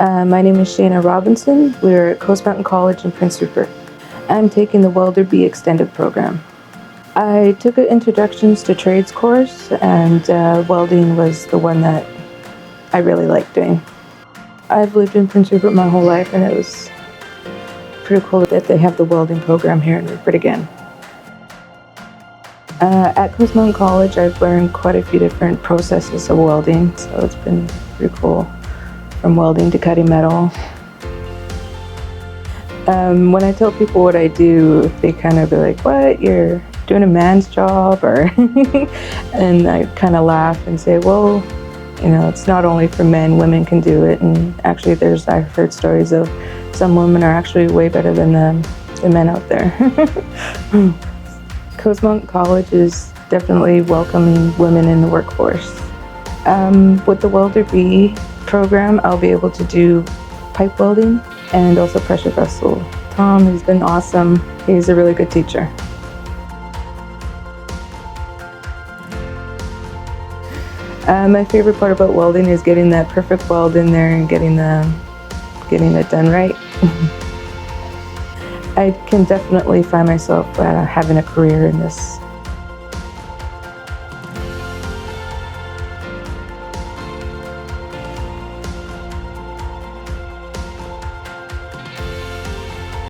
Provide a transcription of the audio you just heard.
My name is Shana Robinson. We're at Coast Mountain College in Prince Rupert. I'm taking the Welder B Extended program. I took an Introductions to Trades course, and welding was the one that I really liked doing. I've lived in Prince Rupert my whole life, and it was pretty cool that they have the welding program here in Rupert again. At Coast Mountain College, I've learned quite a few different processes of welding, so it's been pretty cool, from welding to cutting metal. When I tell people what I do, they kind of be like, "What? You're doing a man's job?" Or and I kind of laugh and say, "Well, you know, it's not only for men, women can do it." And actually I've heard stories of some women are actually way better than the men out there. Coast Mountain College is definitely welcoming women in the workforce. With the Welder B program, I'll be able to do pipe welding and also pressure vessel. Tom has been awesome. He's a really good teacher. My favorite part about welding is getting that perfect weld in there and getting it done right. I can definitely find myself having a career in this